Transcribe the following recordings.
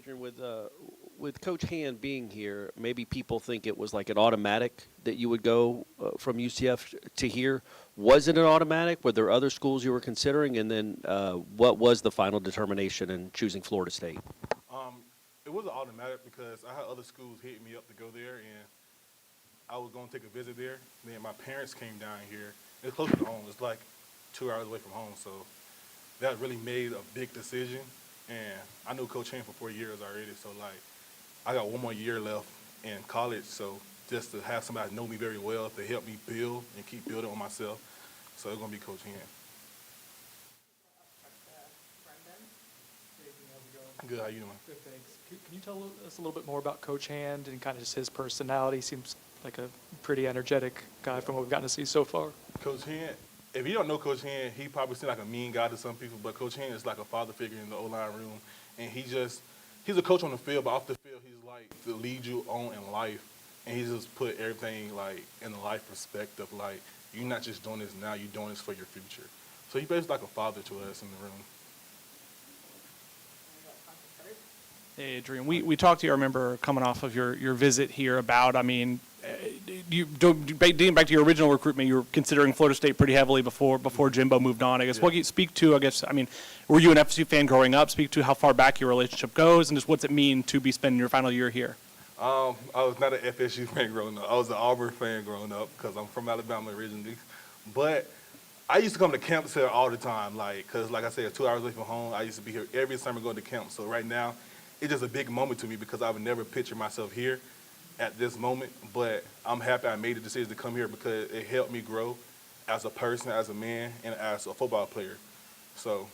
Adrian, with Coach Hand being here, maybe people think it was like an automatic that you would go from UCF to here. Was it an automatic? Were there other schools you were considering? And then what was the final determination in choosing Florida State? It was an automatic because I had other schools hitting me up to go there, and I was going to take a visit there. Then my parents came down here. It's close to home. It's like 2 hours away from home, so that really made a big decision. And I knew Coach Hand for 4 years already, so like I got one more year left in college, so just to have somebody know me very well to help me build and keep building on myself, so it's going to be Coach Hand. Good, how you doing? Good, thanks. Can you tell us a little bit more about Coach Hand and kind of just his personality? Seems like a pretty energetic guy from what we've gotten to see so far. Coach Hand, if you don't know Coach Hand, he probably seems like a mean guy to some people, but Coach Hand is like a father figure in the O-line room, and he's a coach on the field, but off the field, he's like to lead you on in life, and he just put everything like in a life perspective, like you're not just doing this now, you're doing this for your future. So he's basically like a father to us in the room. Hey, Adrian, we talked to you, I remember, coming off of your visit here about, getting back to your original recruitment, you were considering Florida State pretty heavily before Jimbo moved on. I guess, What can you speak to, were you an FSU fan growing up? Speak to how far back your relationship goes, and just what's it mean to be spending your final year here? I was not an FSU fan growing up. I was an Auburn fan growing up because I'm from Alabama originally. But I used to come to camps here all the time, because like I said, 2 hours away from home. I used to be here every summer going to camp. So right now, it's just a big moment to me because I would never picture myself here at this moment. But I'm happy I made the decision to come here because it helped me grow as a person, as a man, and as a football player. So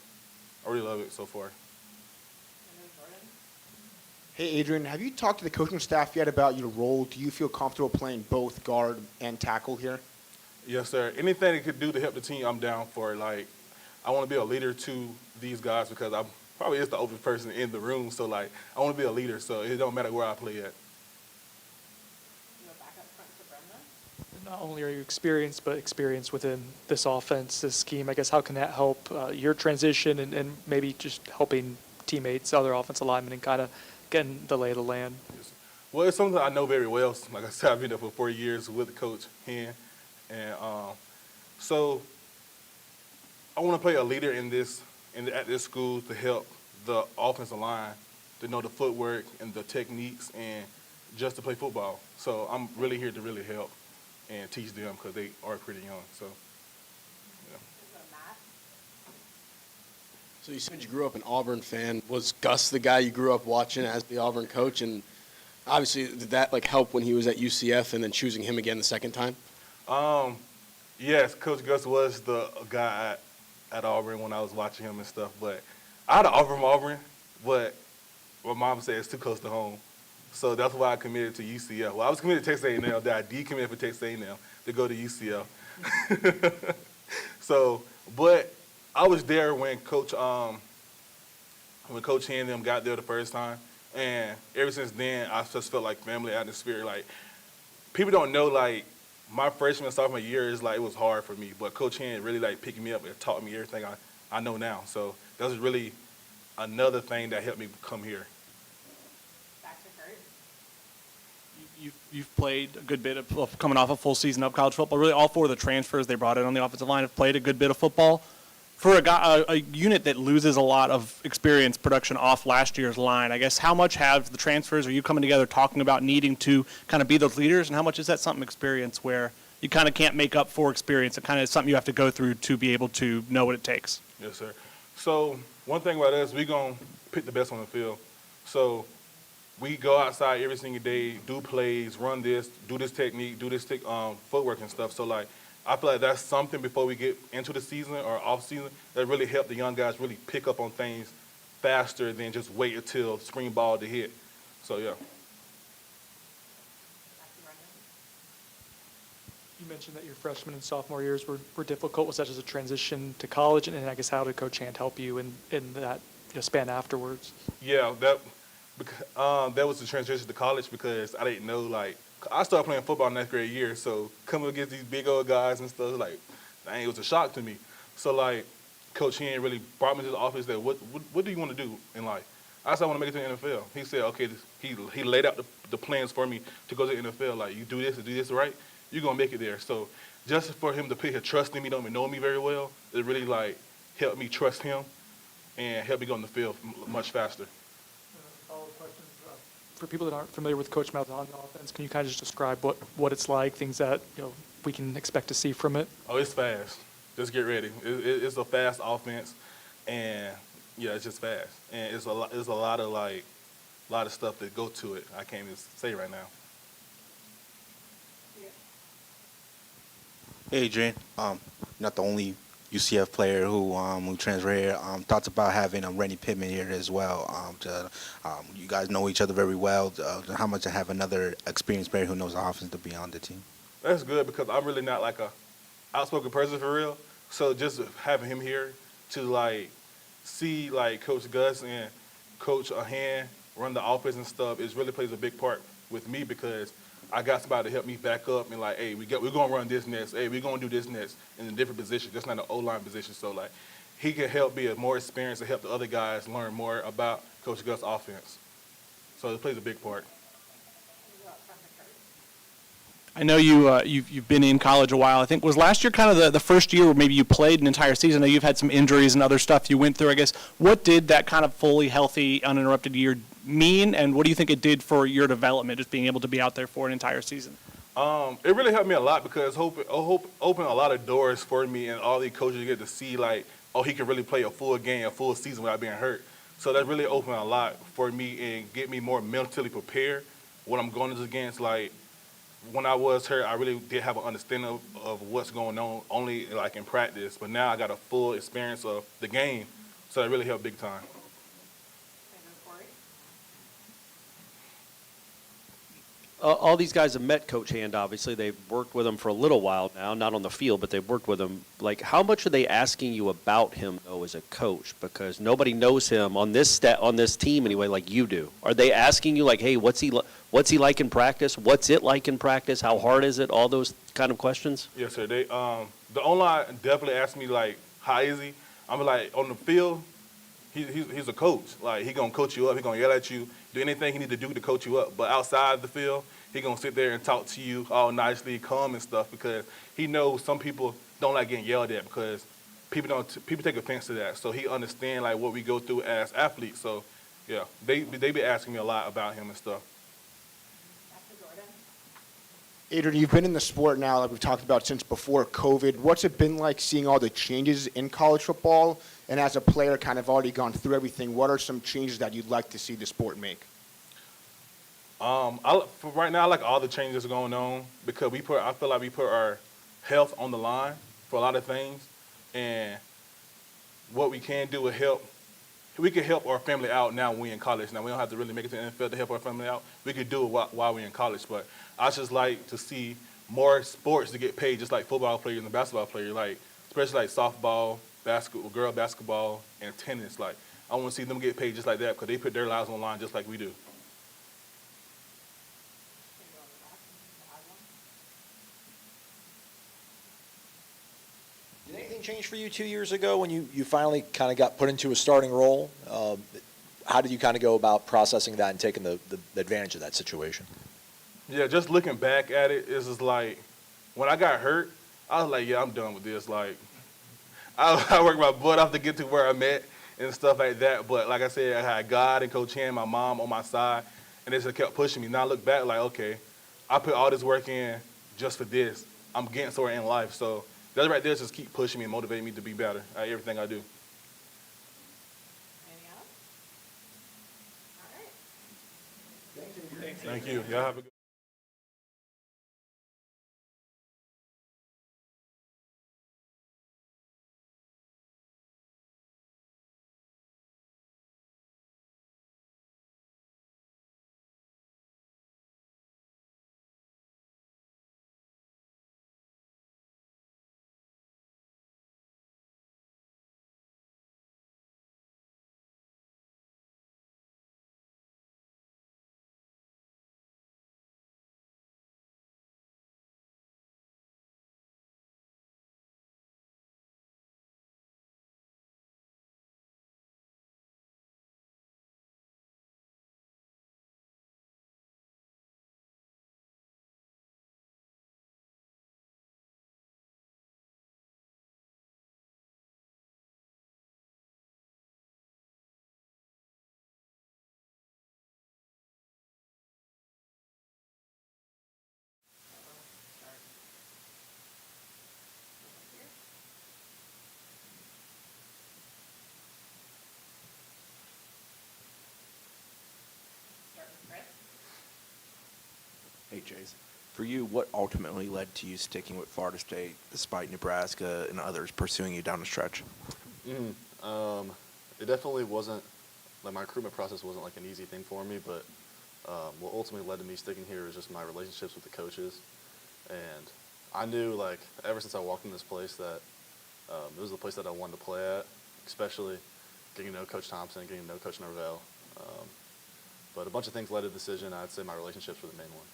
I really love it so far. Hey, Adrian, have you talked to the coaching staff yet about your role? Do you feel comfortable playing both guard and tackle here? Yes, sir. Anything it could do to help the team, I'm down for it. Like, I want to be a leader to these guys because I'm probably is the oldest person in the room. So, like, I want to be a leader, so it don't matter where I play at. Not only are you experienced, but experienced within this offense, this scheme. I guess how can that help your transition and maybe just helping teammates, other offensive linemen, and kind of getting the lay of the land? Yes. Well, it's something I know very well. Like I said, I've been there for 4 years with Coach Hand. And so I want to play a leader at this school to help the offensive line to know the footwork and the techniques and just to play football. So I'm really here to really help and teach them because they are pretty young. So, yeah. So you said you grew up an Auburn fan. Was Gus the guy you grew up watching as the Auburn coach? And obviously, did that help when he was at UCF and then choosing him again the second time? Yes, Coach Gus was the guy at Auburn when I was watching him and stuff. But I had an offer from Auburn, but my mom said it's too close to home. So that's why I committed to UCF. Well, I was committed to Texas A&M, then I decommitted for Texas A&M to go to UCF. So, but I was there when Coach Hand and them got there the first time, and ever since then, I just felt like family atmosphere. Like, people don't know, like, my freshman and sophomore year is it was hard for me, but Coach Hand really picked me up and taught me everything I know now. So that was really another thing that helped me come here. You've played a good bit of coming off a full season of college football. Really, all four of the transfers they brought in on the offensive line have played a good bit of football. For a unit that loses a lot of experience production off last year's line, I guess how much have the transfers, are you coming together talking about needing to kind of be those leaders, and how much is that something experience where you kind of can't make up for experience? It kind of is something you have to go through to be able to know what it takes. Yes, sir. So one thing about us, we're going to pick the best on the field. So we go outside every single day, do plays, run this, do this technique, do this footwork and stuff. So, I feel like that's something before we get into the season or off season that really help the young guys really pick up on things faster than just wait until spring ball to hit. So, yeah. You mentioned that your freshman and sophomore years were difficult. Was that as a transition to college? And I guess how did Coach Hand help you in that span afterwards? Yeah, that was the transition to college because I didn't know, I started playing football in 9th grade year, so coming against these big old guys and stuff, dang, it was a shock to me. So, Coach Hand really brought me to the office that, what do you want to do in life? I said I want to make it to the NFL. He said, okay, he laid out the plans for me to go to the NFL. Like, you do this right, you're going to make it there. So just for him to put his trust in me, don't even know me very well, it really, like, helped me trust him and helped me go on the field much faster. Follow-up questions. For people that aren't familiar with Coach Malzahn's offense, can you kind of just describe what it's like, things that we can expect to see from it? Oh, it's fast. Just get ready. It's a fast offense, and yeah, it's just fast. And it's a lot of stuff that go to it. I can't even say right now. Hey, Adrian, not the only UCF player who transferred here. Thoughts about having Rennie Pittman here as well. You guys know each other very well. How much to have another experienced player who knows the offense to be on the team? That's good because I'm really not like a outspoken person for real. So just having him here to like see like Coach Gus and Coach Hand run the offense and stuff, it really plays a big part with me because I got somebody to help me back up and like, hey, we're gonna run this next. Hey, we're gonna do this next in a different position, just not an O-line position. So like, he can help be a more experienced and help the other guys learn more about Coach Gus' offense. So it plays a big part. I know you've been in college a while. I think was last year kind of the first year where maybe you played an entire season. I know you've had some injuries and other stuff you went through. I guess what did that kind of fully healthy, uninterrupted year mean, and what do you think it did for your development, just being able to be out there for an entire season? It really helped me a lot because opened a lot of doors for me, and all the coaches get to see like, oh, he can really play a full game, a full season without being hurt. So that really opened a lot for me and get me more mentally prepared when I'm going against. Like, when I was hurt, I really did have an understanding of what's going on only like in practice, but now I got a full experience of the game, so that really helped big time. All these guys have met Coach Hand, obviously. They've worked with him for a little while now, not on the field, but they've worked with him. Like, how much are they asking you about him, though, as a coach? Because nobody knows him on this team anyway like you do. Are they asking you, like, hey, what's he like in practice? What's it like in practice? How hard is it? All those kind of questions? Yes, sir. They the online definitely asked me like, how is he? I'm like, on the field, he's a coach. Like, he gonna coach you up. He gonna yell at you, do anything he need to do to coach you up. But outside the field, he gonna sit there and talk to you all nicely, calm and stuff, because he knows some people don't like getting yelled at because people take offense to that. So he understand like what we go through as athletes. So yeah, they be asking me a lot about him and stuff. Adrian, you've been in the sport now, like we've talked about, since before COVID. What's it been like seeing all the changes in college football? And as a player, kind of already gone through everything, what are some changes that you'd like to see the sport make? For right now, I like all the changes going on because I feel like we put our health on the line for a lot of things, and what we can do is we can help our family out now when we're in college. Now, we don't have to really make it to the NFL to help our family out. We could do it while we're in college, but I just like to see more sports to get paid, just like football players and basketball players, like especially like softball, basketball, girl basketball, and tennis. Like, I want to see them get paid just like that because they put their lives on the line just like we do. Did anything change for you 2 years ago when you finally kind of got put into a starting role? How did you kind of go about processing that and taking the advantage of that situation? Yeah, just looking back at it, it's just like, when I got hurt, I was like, yeah, I'm done with this. Like, I worked my butt off to get to where I'm at and stuff like that. But like I said, I had God and Coach Hand, my mom on my side, and they just kept pushing me. Now I look back like, okay, I put all this work in just for this. I'm getting somewhere in life. So that right there just keep pushing me and motivating me to be better at everything I do. Anything else? All right. Thank you. Y'all have a good ways. For you, what ultimately led to you sticking with Florida State despite Nebraska and others pursuing you down the stretch? It definitely wasn't, like, my recruitment process wasn't like an easy thing for me, but what ultimately led to me sticking here is just my relationships with the coaches. And I knew, like, ever since I walked in this place that it was the place that I wanted to play at, especially getting to know Coach Thompson, getting to know Coach Norvell. But a bunch of things led to the decision. I'd say my relationships were the main one.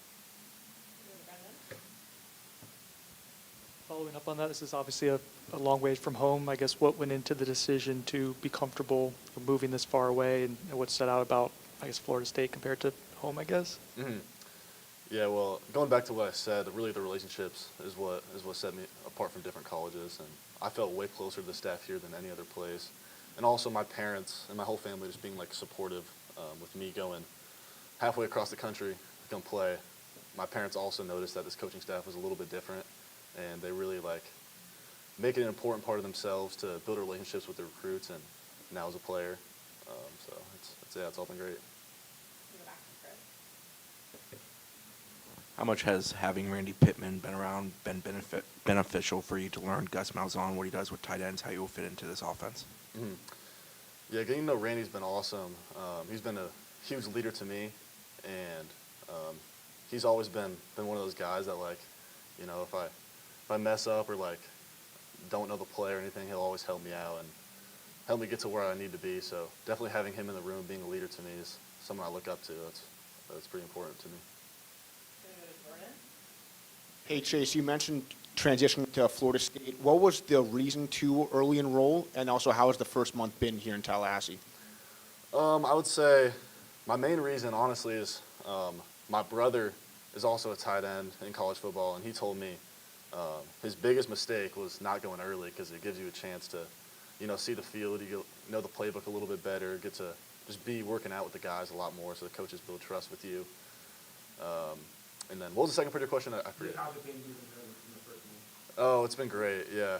Following up on that, this is obviously a long way from home. I guess what went into the decision to be comfortable moving this far away, and what stood out about, I guess, Florida State compared to home, I guess? Yeah, well, going back to what I said, really the relationships is what set me apart from different colleges, and I felt way closer to the staff here than any other place. And also my parents and my whole family just being, like, supportive with me going halfway across the country to come play. My parents also noticed that this coaching staff was a little bit different, and they really, like, make it an important part of themselves to build relationships with the recruits and now as a player. So it's all been great. How much has having Randy Pittman been around been beneficial for you to learn Gus Malzahn, what he does with tight ends, how you will fit into this offense? Yeah, getting to know Randy's been awesome. He's been a huge leader to me, and he's always been one of those guys that, like, you know, if I mess up or, like, don't know the play or anything, he'll always help me out and help me get to where I need to be. So definitely having him in the room, being a leader to me, is someone I look up to. That's pretty important to me. Hey, Chase, you mentioned transitioning to Florida State. What was the reason to early enroll, and also how has the first month been here in Tallahassee? I would say my main reason, honestly, is my brother is also a tight end in college football, and he told me his biggest mistake was not going early because it gives you a chance to, you know, see the field, you know the playbook a little bit better, get to just be working out with the guys a lot more so the coaches build trust with you. And then what was the second part of your question? I forget. Oh, it's been great, yeah.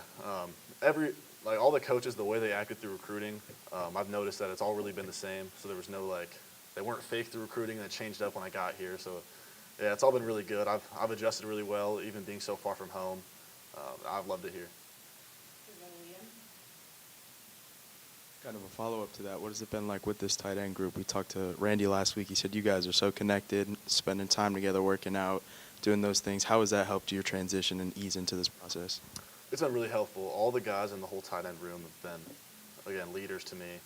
All the coaches, the way they acted through recruiting, I've noticed that it's all really been the same. So there was no, like, they weren't fake through recruiting and it changed up when I got here. So yeah, it's all been really good. I've adjusted really well, even being so far from home. I've loved it here. Kind of a follow-up to that, what has it been like with this tight end group? We talked to Randy last week. He said you guys are so connected, spending time together, working out, doing those things. How has that helped your transition and ease into this process? It's been really helpful. All the guys in the whole tight end room have been, again, leaders to me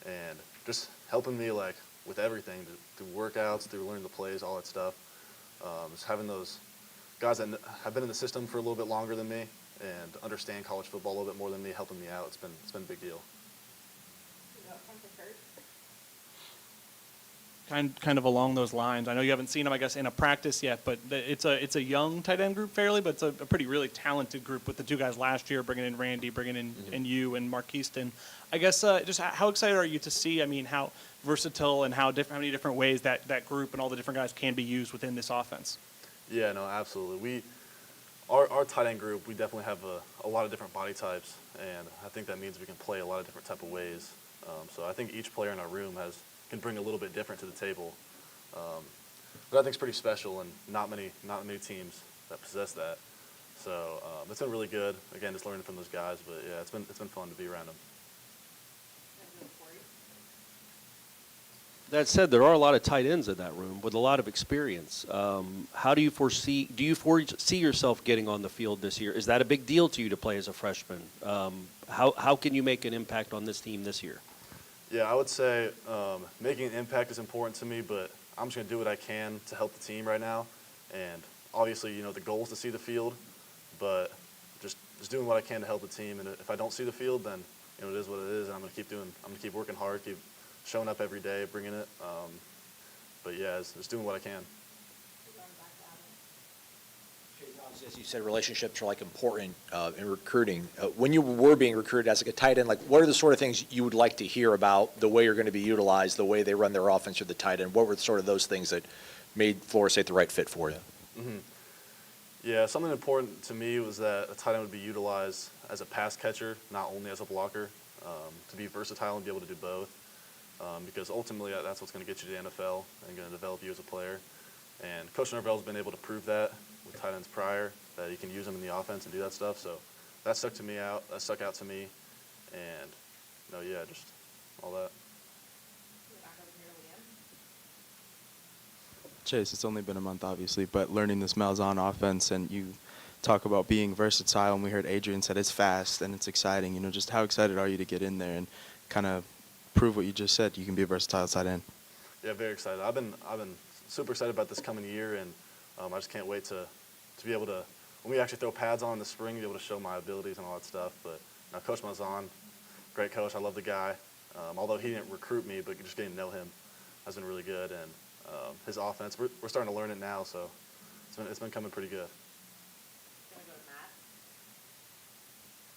and just helping me, like, with everything, through workouts, through learning the plays, all that stuff. Just having those guys that have been in the system for a little bit longer than me and understand college football a little bit more than me, helping me out, it's been a big deal. Kind of along those lines. I know you haven't seen them, I guess, in a practice yet, but it's a young tight end group fairly, but it's a pretty really talented group with the two guys last year, bringing in Randy, bringing in and you and Marquiston. I guess just how excited are you to see? I mean, how versatile and how many different ways that group and all the different guys can be used within this offense? Yeah, no, absolutely. Our tight end group, we definitely have a lot of different body types, and I think that means we can play a lot of different type of ways. So I think each player in our room can bring a little bit different to the table. But I think it's pretty special, and not many teams that possess that. So it's been really good. Again, just learning from those guys. But yeah, it's been fun to be around them. That said, there are a lot of tight ends in that room with a lot of experience. How do you foresee yourself getting on the field this year? Is that a big deal to you to play as a freshman? How can you make an impact on this team this year? Yeah, I would say making an impact is important to me, but I'm just going to do what I can to help the team right now. And obviously, you know, the goal is to see the field, but just doing what I can to help the team. And if I don't see the field, then, you know, it is what it is, and I'm going to keep working hard, keep showing up every day, bringing it. But yeah, just doing what I can. As you said, relationships are, like, important in recruiting. When you were being recruited as, like, a tight end, like, what are the sort of things you would like to hear about the way you're going to be utilized, the way they run their offense or the tight end? What were sort of those things that made Florida State the right fit for you? Mm-hmm. Yeah, something important to me was that a tight end would be utilized as a pass catcher, not only as a blocker, to be versatile and be able to do both. Because ultimately that's what's going to get you to the NFL and going to develop you as a player. And Coach Norvell's been able to prove that with tight ends prior, that he can use them in the offense and do that stuff. So that stuck out to me. And, yeah, just all that. Chase, it's only been a month, obviously, but learning this Malzahn offense, and you talk about being versatile, and we heard Adrian said it's fast and it's exciting. Just how excited are you to get in there and kind of prove what you just said? You can be a versatile tight end. Yeah, very excited. I've been super excited about this coming year, and I just can't wait to be able to, when we actually throw pads on in the spring, be able to show my abilities and all that stuff. But Coach Malzahn, great coach. I love the guy. Although he didn't recruit me, but just getting to know him has been really good. And his offense, we're starting to learn it now, so it's been coming pretty good.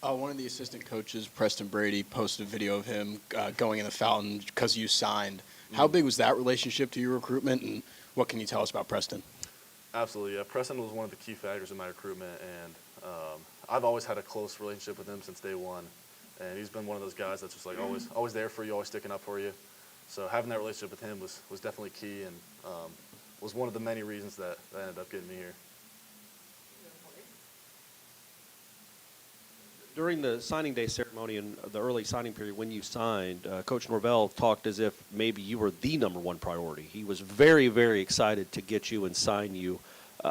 One of the assistant coaches, Preston Brady, posted a video of him going in the fountain because you signed. How big was that relationship to your recruitment, and what can you tell us about Preston? Absolutely, yeah. Preston was one of the key factors in my recruitment, and I've always had a close relationship with him since day one. And he's been one of those guys that's just like always there for you, always sticking up for you. So having that relationship with him was definitely key, and was one of the many reasons that ended up getting me here. During the signing day ceremony and the early signing period, when you signed, Coach Norvell talked as if maybe you were the number one priority. He was very, very excited to get you and sign you.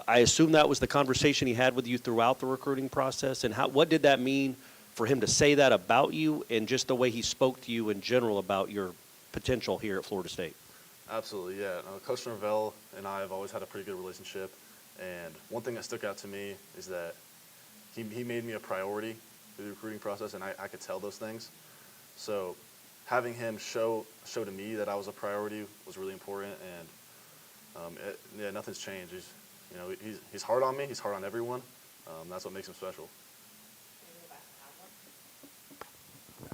I assume that was the conversation he had with you throughout the recruiting process. And what did that mean for him to say that about you, and just the way he spoke to you in general about your potential here at Florida State? Absolutely, yeah. Coach Norvell and I have always had a pretty good relationship. And one thing that stuck out to me is that he made me a priority through the recruiting process, and I could tell those things. So having him show to me that I was a priority was really important, and nothing's changed. He's hard on me. He's hard on everyone. That's what makes him special.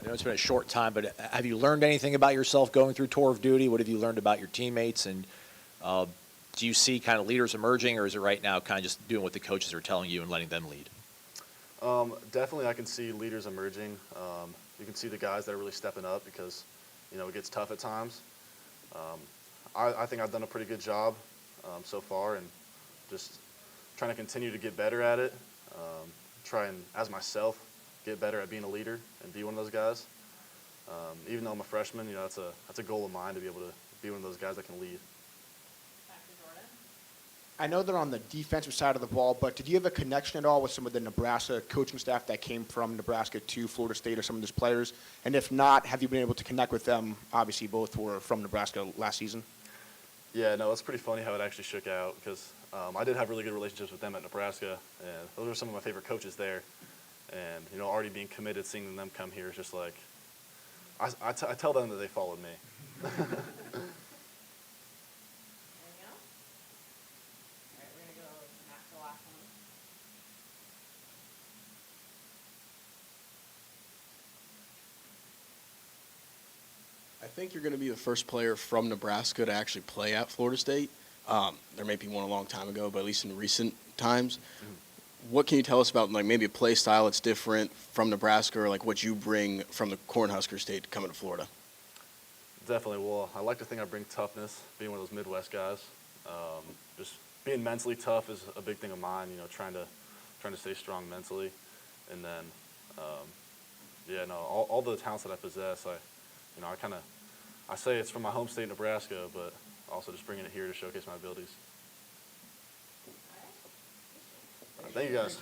I know it's been a short time, but have you learned anything about yourself going through tour of duty? What have you learned about your teammates? And do you see kind of leaders emerging, or is it right now kind of just doing what the coaches are telling you and letting them lead? Definitely, I can see leaders emerging. You can see the guys that are really stepping up because, it gets tough at times. I think I've done a pretty good job so far, and just trying to continue to get better at it. Try and, as myself, get better at being a leader and be one of those guys. Even though I'm a freshman, that's a goal of mine to be able to be one of those guys that can lead. I know they're on the defensive side of the ball, but did you have a connection at all with some of the Nebraska coaching staff that came from Nebraska to Florida State, or some of those players? And if not, have you been able to connect with them? Obviously, both were from Nebraska last season. Yeah, no, it's pretty funny how it actually shook out because I did have really good relationships with them at Nebraska, and those are some of my favorite coaches there. And, already being committed, seeing them come here is just like, I tell them that they followed me. I think you're going to be the first player from Nebraska to actually play at Florida State. There may be one a long time ago, but at least in recent times. Mm-hmm. What can you tell us about maybe a play style that's different from Nebraska, or what you bring from the Cornhusker State coming to Florida? Definitely. Well, I like to think I bring toughness, being one of those Midwest guys. Just being mentally tough is a big thing of mine. Trying to stay strong mentally, and then all the talents that I possess, I say it's from my home state, Nebraska, but also just bringing it here to showcase my abilities. All right, thank you guys.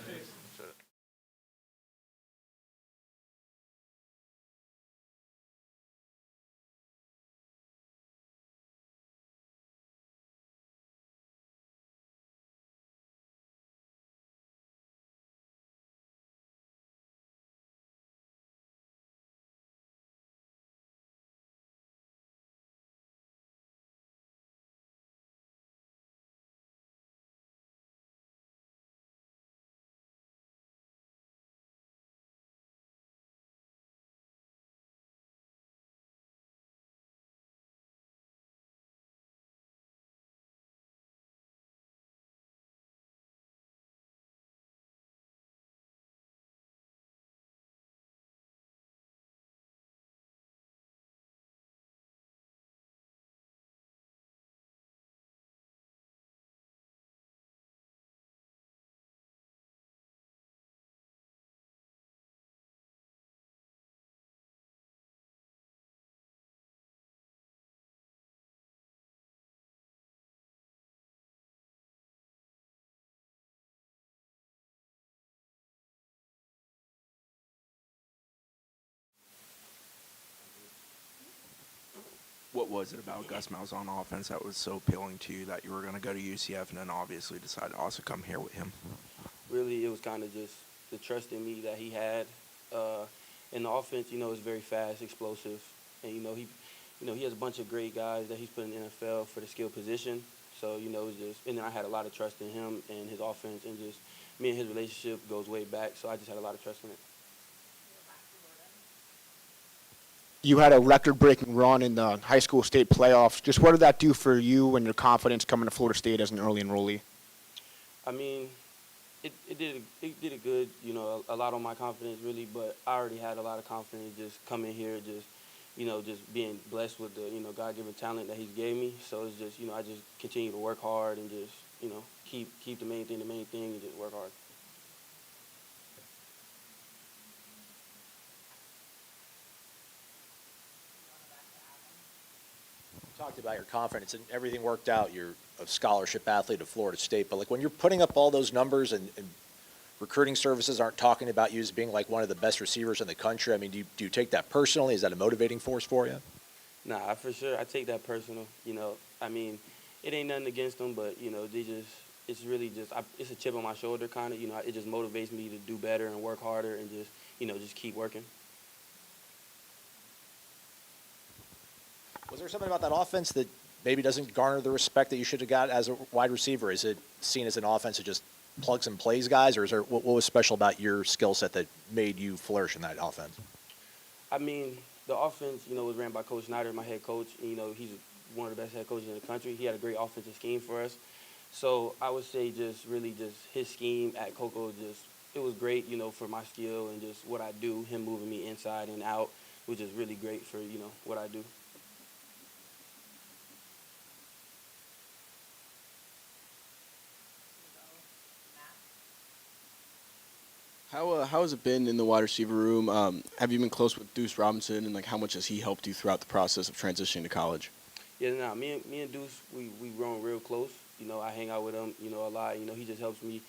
What was it about Gus Malzahn offense that was so appealing to you that you were going to go to UCF and then obviously decide to also come here with him? Really, it was kind of just the trust in me that he had. And the offense, is very fast, explosive, and he has a bunch of great guys that he's put in the NFL for the skill position. So it's just, and then I had a lot of trust in him and his offense, and just me and his relationship goes way back. So I just had a lot of trust in it. You had a record-breaking run in the high school state playoffs. Just what did that do for you and your confidence coming to Florida State as an early enrollee? I mean, it did it good, a lot on my confidence really, but I already had a lot of confidence just coming here, just being blessed with the, God-given talent that he's gave me. So it's just, I just continue to work hard and just, keep the main thing, and just work hard. You talked about your confidence and everything worked out. You're a scholarship athlete at Florida State, but like when you're putting up all those numbers and recruiting services aren't talking about you as being like one of the best receivers in the country, I mean, do you take that personally? Is that a motivating force for you? Nah, for sure. I take that personal. I mean, it ain't nothing against them, but it's really just it's a chip on my shoulder, kind of. It just motivates me to do better and work harder and just keep working. Was there something about that offense that maybe doesn't garner the respect that you should have got as a wide receiver? Is it seen as an offense that just plugs and plays guys, or is there what was special about your skill set that made you flourish in that offense? I mean, the offense, was ran by Coach Snyder, my head coach. And, he's one of the best head coaches in the country. He had a great offensive scheme for us. So I would say just his scheme at Cocoa, it was great, for my skill and just what I do, him moving me inside and out, which is really great for, what I do. How has it been in the wide receiver room? Have you been close with Deuce Robinson, and how much has he helped you throughout the process of transitioning to college? Yeah, me and Deuce, we grown real close. I hang out with him, a lot. He just helps me.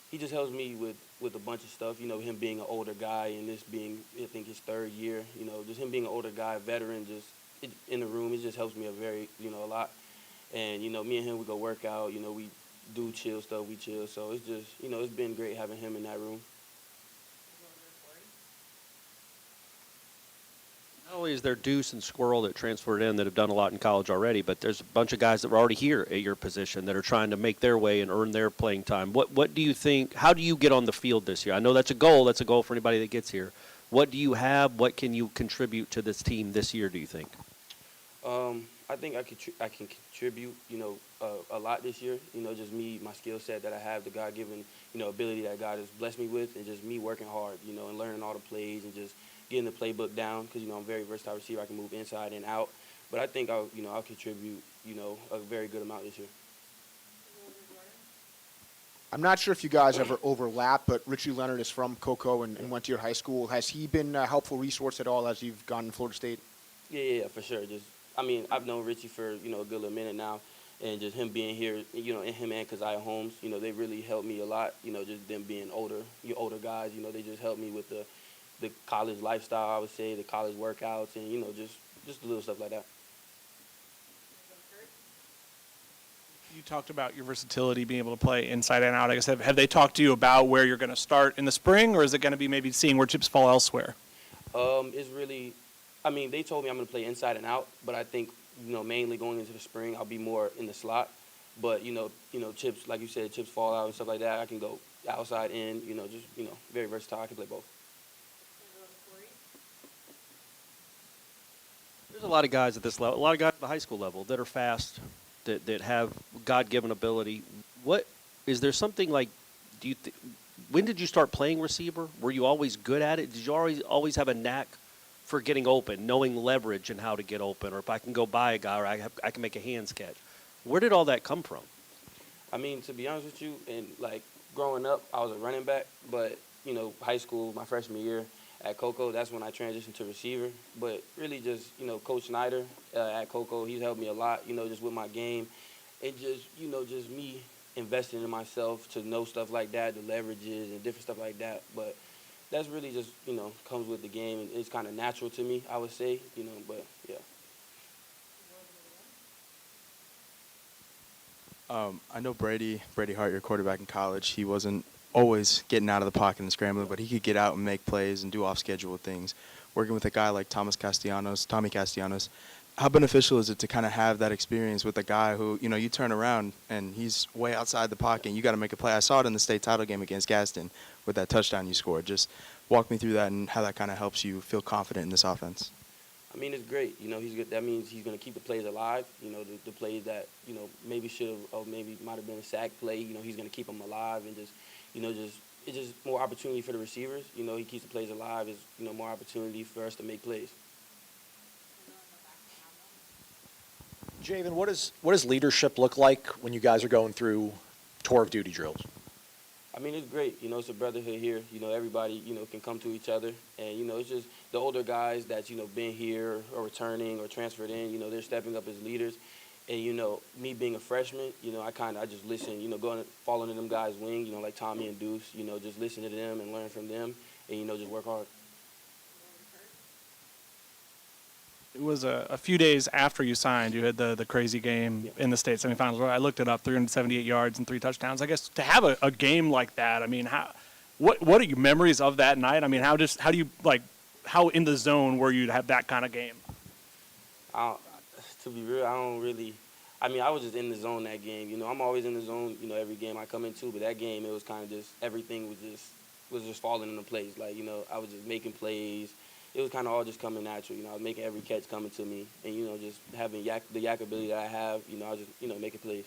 He just helps me with a bunch of stuff. Him being an older guy and this being, I think, his third year. Just him being an older guy, veteran, in the room, it just helps me a lot. And me and him, we go work out. We do chill stuff. We chill. So it's just, it's been great having him in that room. Not only is there Deuce and Squirrel that transferred in that have done a lot in college already, but there's a bunch of guys that were already here at your position that are trying to make their way and earn their playing time. What do you think, how do you get on the field this year? I know that's a goal for anybody that gets here. What do you have? What can you contribute to this team this year, do you think? I think I can contribute, a lot this year. Just me, my skill set that I have, the God-given, ability that God has blessed me with, and just me working hard, and learning all the plays and just getting the playbook down because, I'm a very versatile receiver. I can move inside and out. But I think I'll contribute, a very good amount this year. I'm not sure if you guys ever overlap, but Richie Leonard is from Cocoa and went to your high school. Has he been a helpful resource at all as you've gone to Florida State? Yeah, for sure. I've known Richie for, a good little minute now. And just him being here, and him and Keziah Holmes, they really helped me a lot. Just them being older guys, they just helped me with the college lifestyle, I would say, the college workouts, and, just the little stuff like that. You talked about your versatility, being able to play inside and out. I guess, have they talked to you about where you're going to start in the spring, or is it going to be maybe seeing where chips fall elsewhere? It's really, they told me I'm going to play inside and out, but I think, mainly going into the spring, I'll be more in the slot. But, chips, like you said, chips fall out and stuff like that. I can go outside in, very versatile. I can play both. There's a lot of guys at this level, a lot of guys at the high school level that are fast, that have God-given ability. What is there something like? When did you start playing receiver? Were you always good at it? Did you always have a knack for getting open, knowing leverage and how to get open, or if I can go by a guy, or I can make a hands catch? Where did all that come from? To be honest with you, and growing up, I was a running back, but high school, my freshman year at Cocoa, that's when I transitioned to receiver. But really just, Coach Snyder at Cocoa, he's helped me a lot, just with my game. And just, just me investing in myself to know stuff like that, the leverages and different stuff like that. But that's really just, comes with the game. And it's kind of natural to me, I would say, but yeah. I know Brady Hart, your quarterback in college, he wasn't always getting out of the pocket and scrambling, but he could get out and make plays and do off-schedule things. Working with a guy like Tommy Castellanos, how beneficial is it to kind of have that experience with a guy who, you turn around and he's way outside the pocket and you got to make a play? I saw it in the state title game against Gaston with that touchdown you scored. Just walk me through that and how that kind of helps you feel confident in this offense. I mean, it's great. He's good. That means he's going to keep the plays alive. The plays that, maybe should have, or maybe might have been a sack play, he's going to keep them alive and it's just more opportunity for the receivers. He keeps the plays alive. It's, more opportunity for us to make plays. Jayvan, what does leadership look like when you guys are going through tour of duty drills? I mean, it's great. It's a brotherhood here. Everybody, can come to each other. And, it's just the older guys that's, been here or returning or transferred in, they're stepping up as leaders. And, me being a freshman, I just listen, going following in them guys' wing, like Tommy and Deuce, just listen to them and learn from them and, just work hard. It was a few days after you signed. You had the crazy game in the state semifinals where I looked it up, 378 yards and 3 touchdowns. I guess to have a game like that, I mean, what are your memories of that night? I mean, how in the zone were you to have that kind of game? To be real, I was just in the zone that game. I'm always in the zone, every game I come into, but that game, it was kind of just, everything was just falling into place. Like, I was just making plays. It was kind of all just coming natural. I was making every catch coming to me. And, just having the yak ability that I have, I was just, making plays.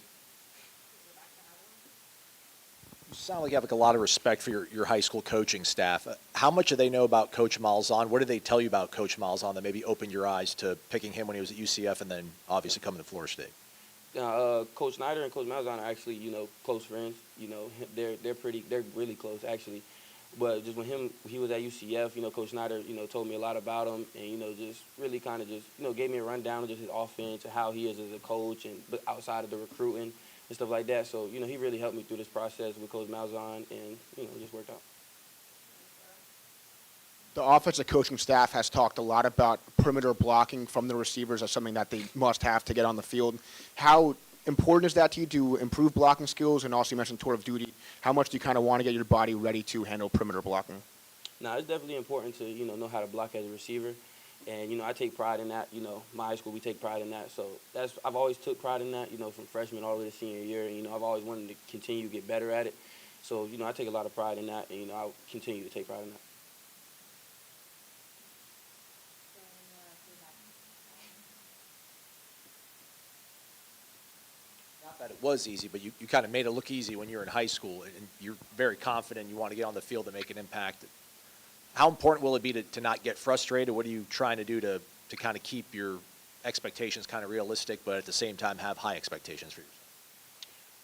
You sound like you have a lot of respect for your high school coaching staff. How much do they know about Coach Malzahn? What did they tell you about Coach Malzahn that maybe opened your eyes to picking him when he was at UCF and then obviously coming to Florida State? Coach Snyder and Coach Malzahn are actually, close friends. They're really close, actually. But just when he was at UCF, Coach Snyder, told me a lot about him and, just really kind of just, gave me a rundown of just his offense and how he is as a coach but outside of the recruiting and stuff like that. So, he really helped me through this process with Coach Malzahn and, it just worked out. The offensive coaching staff has talked a lot about perimeter blocking from the receivers as something that they must have to get on the field. How important is that to you to improve blocking skills? And also you mentioned tour of duty. How much do you kind of want to get your body ready to handle perimeter blocking? It's definitely important to, know how to block as a receiver. And, I take pride in that. My high school, we take pride in that. So I've always took pride in that, from freshman all the way to senior year. And, I've always wanted to continue to get better at it. So, I take a lot of pride in that. And, I'll continue to take pride in that. That it was easy, but you kind of made it look easy when you were in high school, and you're very confident you want to get on the field and make an impact. How important will it be to not get frustrated? What are you trying to do to kind of keep your expectations kind of realistic, but at the same time have high expectations for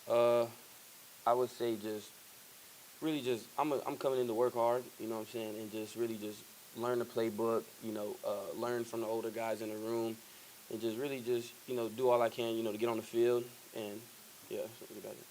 yourself? I would say I'm coming in to work hard, you know what I'm saying, and just really just learn the playbook, learn from the older guys in the room, and just really just, do all I can, to get on the field. And, yeah, something about it.